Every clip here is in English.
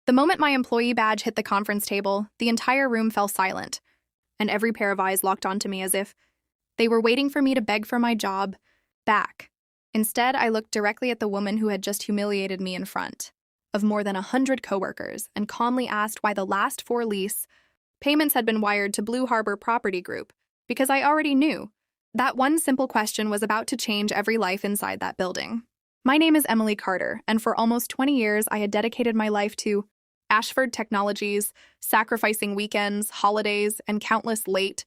The moment my employee badge hit the conference table, the entire room fell silent, and every pair of eyes locked onto me as if they were waiting for me to beg for my job back. Instead, I looked directly at the woman who had just humiliated me in front of more than 100 coworkers and calmly asked why the last 4 lease payments had been wired to Blue Harbor Property Group, because I already knew. That one simple question was about to change every life inside that building. My name is Emily Carter, and for almost 20 years I had dedicated my life to Ashford Technologies, sacrificing weekends, holidays, and countless late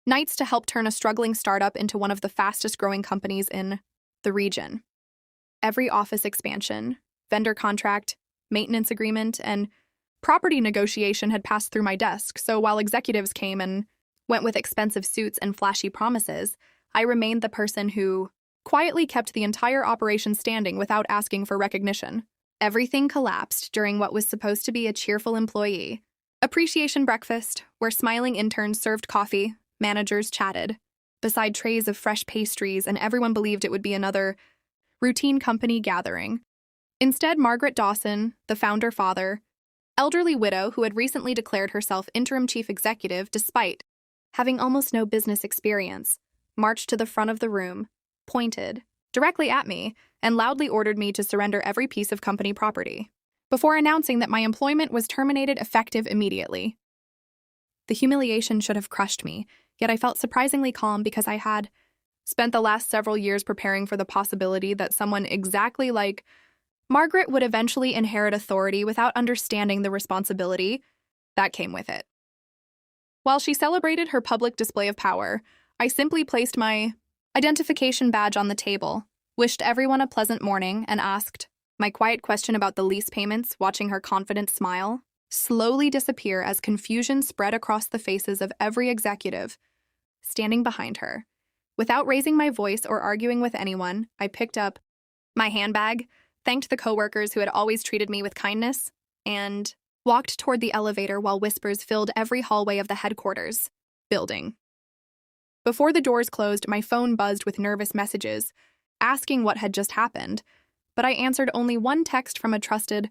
nights to help turn a struggling startup into one of the fastest-growing companies in the region. Every office expansion, vendor contract, maintenance agreement, and property negotiation had passed through my desk, so while executives came and went with expensive suits and flashy promises, I remained the person who quietly kept the entire operation standing without asking for recognition. Everything collapsed during what was supposed to be a cheerful employee appreciation breakfast, where smiling interns served coffee, managers chatted, beside trays of fresh pastries, and everyone believed it would be another routine company gathering. Instead, Margaret Dawson, the founder-father, elderly widow who had recently declared herself interim chief executive despite having almost no business experience, marched to the front of the room, pointed directly at me, and loudly ordered me to surrender every piece of company property, before announcing that my employment was terminated effective immediately. The humiliation should have crushed me, yet I felt surprisingly calm because I had spent the last several years preparing for the possibility that someone exactly like Margaret would eventually inherit authority without understanding the responsibility that came with it. While she celebrated her public display of power, I simply placed my identification badge on the table, wished everyone a pleasant morning, and asked my quiet question about the lease payments, watching her confident smile slowly disappear as confusion spread across the faces of every executive standing behind her. Without raising my voice or arguing with anyone, I picked up my handbag, thanked the coworkers who had always treated me with kindness, and walked toward the elevator while whispers filled every hallway of the headquarters building. Before the doors closed, my phone buzzed with nervous messages, asking what had just happened, but I answered only one text from a trusted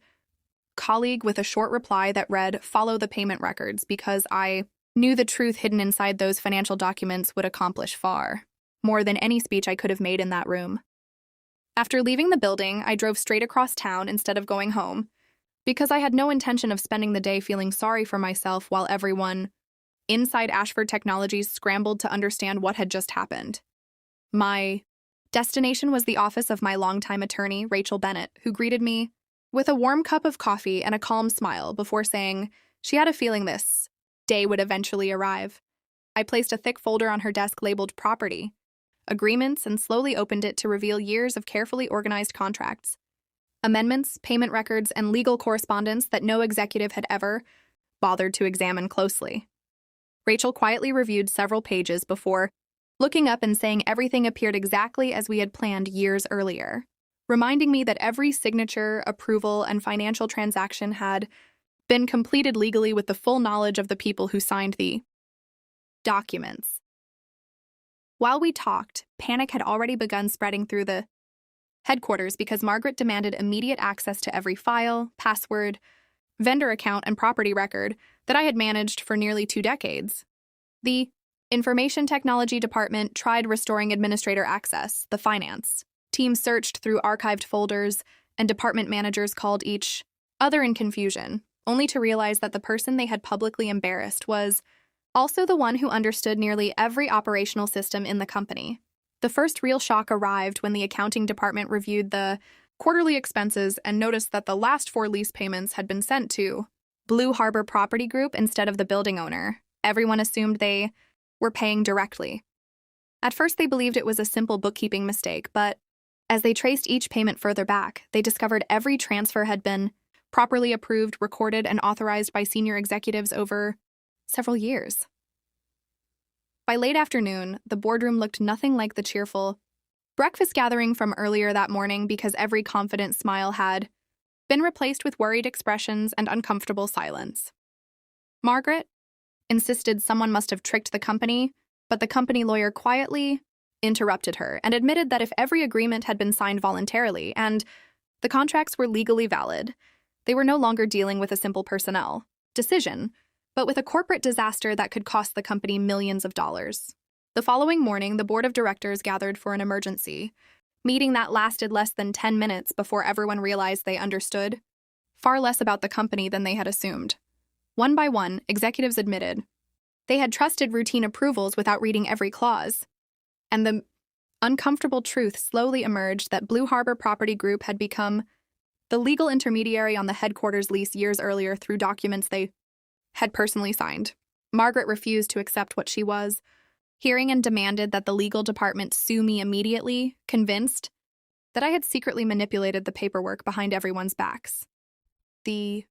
colleague with a short reply that read, "Follow the payment records," because I knew the truth hidden inside those financial documents would accomplish far more than any speech I could have made in that room. After leaving the building, I drove straight across town instead of going home, because I had no intention of spending the day feeling sorry for myself while everyone inside Ashford Technologies scrambled to understand what had just happened. My destination was the office of my longtime attorney, Rachel Bennett, who greeted me with a warm cup of coffee and a calm smile before saying she had a feeling this day would eventually arrive. I placed a thick folder on her desk labeled property, agreements, and slowly opened it to reveal years of carefully organized contracts, amendments, payment records, and legal correspondence that no executive had ever bothered to examine closely. Rachel quietly reviewed several pages before looking up and saying everything appeared exactly as we had planned years earlier, reminding me that every signature, approval, and financial transaction had been completed legally with the full knowledge of the people who signed the documents. While we talked, panic had already begun spreading through the headquarters because Margaret demanded immediate access to every file, password, vendor account, and property record that I had managed for nearly 2 decades. The Information Technology Department tried restoring administrator access. The finance team searched through archived folders, and department managers called each other in confusion, only to realize that the person they had publicly embarrassed was also the one who understood nearly every operational system in the company. The first real shock arrived when the accounting department reviewed the quarterly expenses and noticed that the last 4 lease payments had been sent to Blue Harbor Property Group instead of the building owner. Everyone assumed they were paying directly. At first, they believed it was a simple bookkeeping mistake, but as they traced each payment further back, they discovered every transfer had been properly approved, recorded, and authorized by senior executives over several years. By late afternoon, the boardroom looked nothing like the cheerful breakfast gathering from earlier that morning because every confident smile had been replaced with worried expressions and uncomfortable silence. Margaret insisted someone must have tricked the company, but the company lawyer quietly interrupted her and admitted that if every agreement had been signed voluntarily and the contracts were legally valid, They were no longer dealing with a simple personnel decision, but with a corporate disaster that could cost the company millions of dollars. The following morning, the board of directors gathered for an emergency meeting that lasted less than 10 minutes before everyone realized they understood far less about the company than they had assumed. One by one, executives admitted they had trusted routine approvals without reading every clause, and the uncomfortable truth slowly emerged that Blue Harbor Property Group had become the legal intermediary on the headquarters lease years earlier through documents they had personally signed. Margaret refused to accept what she was hearing and demanded that the legal department sue me immediately, convinced that I had secretly manipulated the paperwork behind everyone's backs. The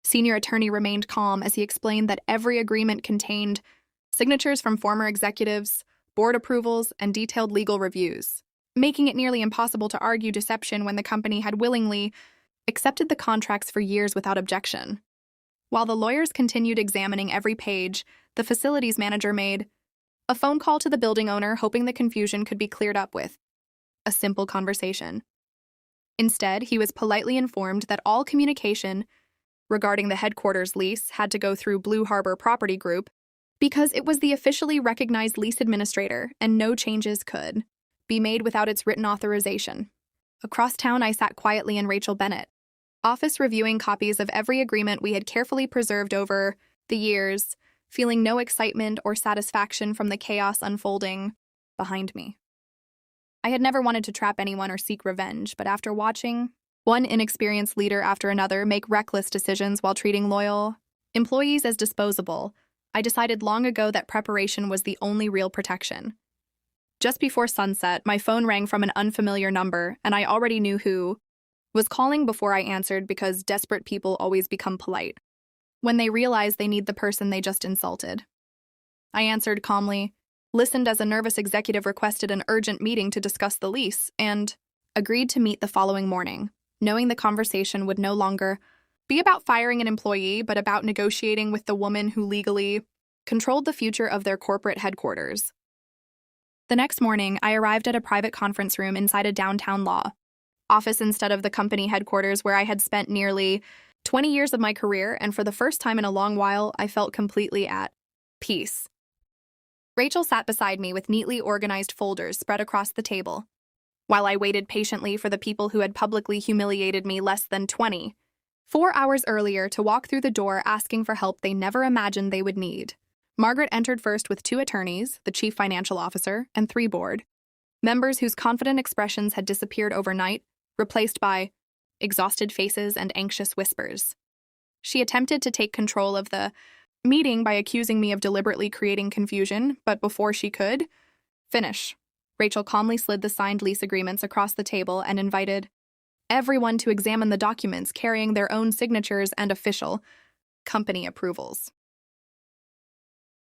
senior attorney remained calm as he explained that every agreement contained signatures from former executives, board approvals, and detailed legal reviews, making it nearly impossible to argue deception when the company had willingly accepted the contracts for years without objection. While the lawyers continued examining every page, the facilities manager made a phone call to the building owner, hoping the confusion could be cleared up with a simple conversation. Instead, he was politely informed that all communication regarding the headquarters lease had to go through Blue Harbor Property Group because it was the officially recognized lease administrator and no changes could be made without its written authorization. Across town, I sat quietly in Rachel Bennett office reviewing copies of every agreement we had carefully preserved over the years, feeling no excitement or satisfaction from the chaos unfolding behind me. I had never wanted to trap anyone or seek revenge, but after watching one inexperienced leader after another make reckless decisions while treating loyal employees as disposable, I decided long ago that preparation was the only real protection. Just before sunset, my phone rang from an unfamiliar number, and I already knew who was calling before I answered because desperate people always become polite when they realize they need the person they just insulted. I answered calmly, listened as a nervous executive requested an urgent meeting to discuss the lease, and agreed to meet the following morning, knowing the conversation would no longer be about firing an employee, but about negotiating with the woman who legally controlled the future of their corporate headquarters. The next morning, I arrived at a private conference room inside a downtown law office instead of the company headquarters where I had spent nearly 20 years of my career, and for the first time in a long while, I felt completely at peace. Rachel sat beside me with neatly organized folders spread across the table, while I waited patiently for the people who had publicly humiliated me less than 24 hours earlier to walk through the door asking for help they never imagined they would need. Margaret entered first with 2 attorneys, the chief financial officer, and 3 board members whose confident expressions had disappeared overnight, replaced by exhausted faces and anxious whispers. She attempted to take control of the meeting by accusing me of deliberately creating confusion, but before she could finish, Rachel calmly slid the signed lease agreements across the table and invited everyone to examine the documents carrying their own signatures and official company approvals.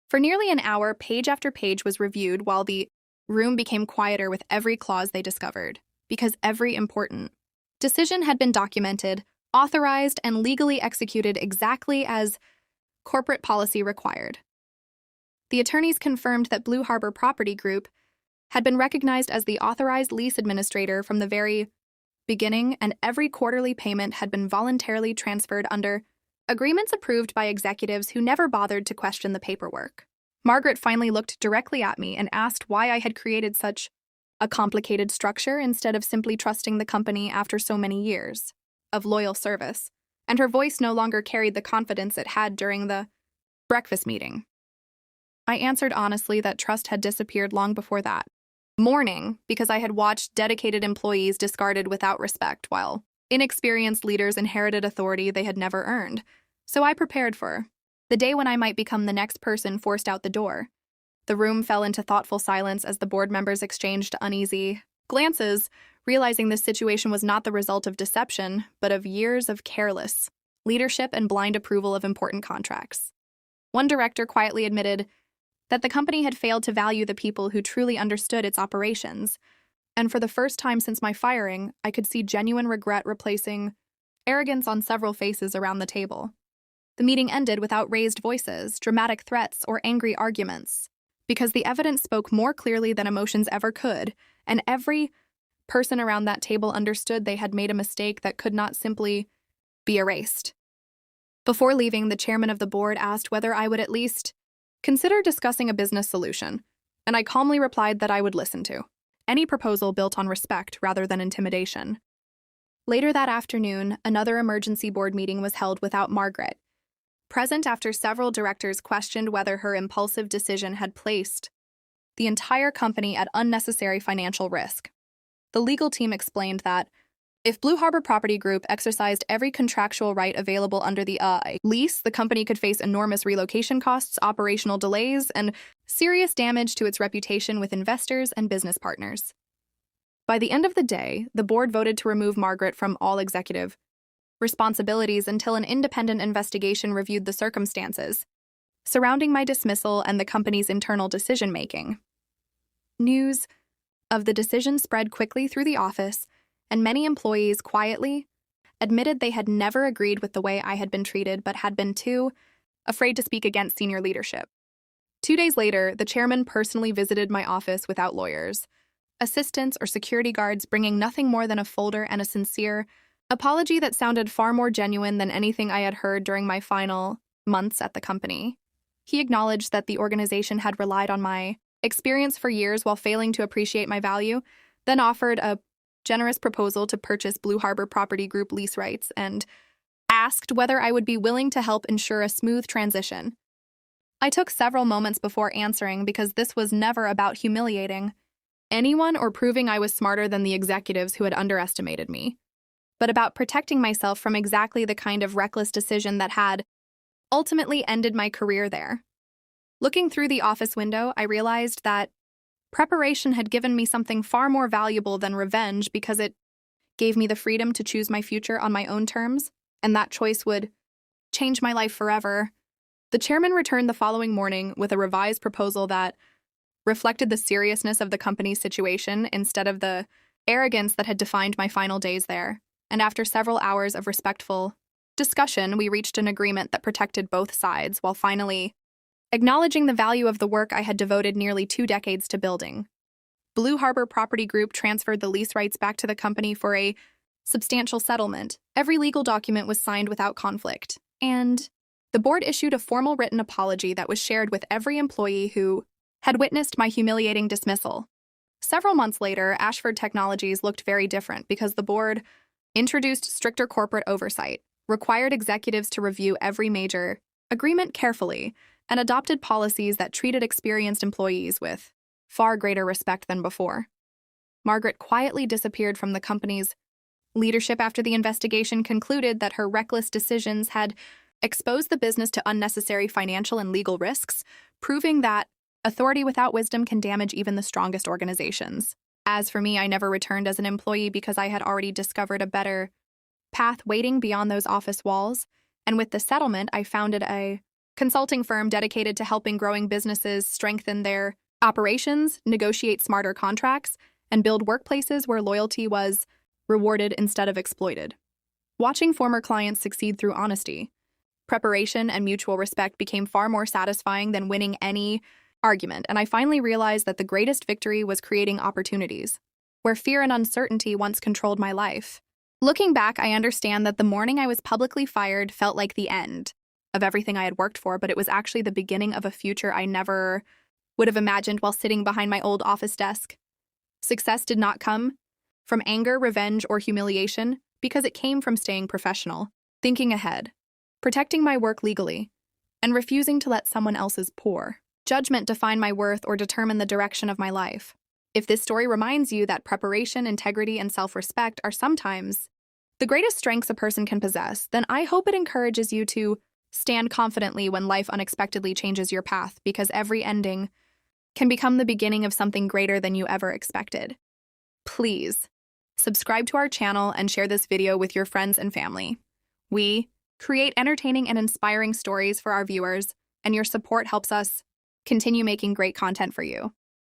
For nearly an hour, page after page was reviewed while the room became quieter with every clause they discovered, because every important decision had been documented, authorized, and legally executed exactly as corporate policy required. The attorneys confirmed that Blue Harbor Property Group had been recognized as the authorized lease administrator from the very beginning, and every quarterly payment had been voluntarily transferred under agreements approved by executives who never bothered to question the paperwork. Margaret finally looked directly at me and asked why I had created such a complicated structure instead of simply trusting the company after so many years of loyal service, and her voice no longer carried the confidence it had during the breakfast meeting. I answered honestly that trust had disappeared long before that morning because I had watched dedicated employees discarded without respect while inexperienced leaders inherited authority they had never earned. So I prepared for the day when I might become the next person forced out the door. The room fell into thoughtful silence as the board members exchanged uneasy glances, realizing this situation was not the result of deception, but of years of careless leadership and blind approval of important contracts. One director quietly admitted that the company had failed to value the people who truly understood its operations, and for the first time since my firing, I could see genuine regret replacing arrogance on several faces around the table. The meeting ended without raised voices, dramatic threats, or angry arguments, because the evidence spoke more clearly than emotions ever could, and every person around that table understood they had made a mistake that could not simply be erased. Before leaving, the chairman of the board asked whether I would at least consider discussing a business solution, and I calmly replied that I would listen to any proposal built on respect rather than intimidation. Later that afternoon, another emergency board meeting was held without Margaret present after several directors questioned whether her impulsive decision had placed the entire company at unnecessary financial risk. The legal team explained that if Blue Harbor Property Group exercised every contractual right available under the lease, the company could face enormous relocation costs, operational delays, and serious damage to its reputation with investors and business partners. By the end of the day, the board voted to remove Margaret from all executive responsibilities until an independent investigation reviewed the circumstances surrounding my dismissal and the company's internal decision-making. News of the decision spread quickly through the office, and many employees quietly admitted they had never agreed with the way I had been treated but had been too afraid to speak against senior leadership. 2 days later, the chairman personally visited my office without lawyers, assistants, or security guards, bringing nothing more than a folder and a sincere apology that sounded far more genuine than anything I had heard during my final months at the company. He acknowledged that the organization had relied on my experience for years while failing to appreciate my value, then offered a generous proposal to purchase Blue Harbor Property Group lease rights and asked whether I would be willing to help ensure a smooth transition. I took several moments before answering because this was never about humiliating anyone or proving I was smarter than the executives who had underestimated me, but about protecting myself from exactly the kind of reckless decision that had ultimately ended my career there. Looking through the office window, I realized that preparation had given me something far more valuable than revenge because it gave me the freedom to choose my future on my own terms, and that choice would change my life forever. The chairman returned the following morning with a revised proposal that reflected the seriousness of the company's situation instead of the arrogance that had defined my final days there. And after several hours of respectful discussion, we reached an agreement that protected both sides while finally acknowledging the value of the work I had devoted nearly 2 decades to building. Blue Harbor Property Group transferred the lease rights back to the company for a substantial settlement. Every legal document was signed without conflict, and the board issued a formal written apology that was shared with every employee who had witnessed my humiliating dismissal. Several months later, Ashford Technologies looked very different because the board introduced stricter corporate oversight, required executives to review every major agreement carefully, and adopted policies that treated experienced employees with far greater respect than before. Margaret quietly disappeared from the company's leadership after the investigation concluded that her reckless decisions had exposed the business to unnecessary financial and legal risks, proving that authority without wisdom can damage even the strongest organizations. As for me, I never returned as an employee because I had already discovered a better path waiting beyond those office walls, and with the settlement, I founded a consulting firm dedicated to helping growing businesses strengthen their operations, negotiate smarter contracts, and build workplaces where loyalty was rewarded instead of exploited. Watching former clients succeed through honesty, preparation, and mutual respect became far more satisfying than winning any argument, and I finally realized that the greatest victory was creating opportunities where fear and uncertainty once controlled my life. Looking back, I understand that the morning I was publicly fired felt like the end of everything I had worked for, but it was actually the beginning of a future I never would have imagined while sitting behind my old office desk. Success did not come from anger, revenge, or humiliation because it came from staying professional, thinking ahead, protecting my work legally, and refusing to let someone else's poor judgment define my worth or determine the direction of my life. If this story reminds you that preparation, integrity, and self-respect are sometimes the greatest strengths a person can possess, then I hope it encourages you to stand confidently when life unexpectedly changes your path, because every ending can become the beginning of something greater than you ever expected. Please subscribe to our channel and share this video with your friends and family. We create entertaining and inspiring stories for our viewers, and your support helps us continue making great content for you.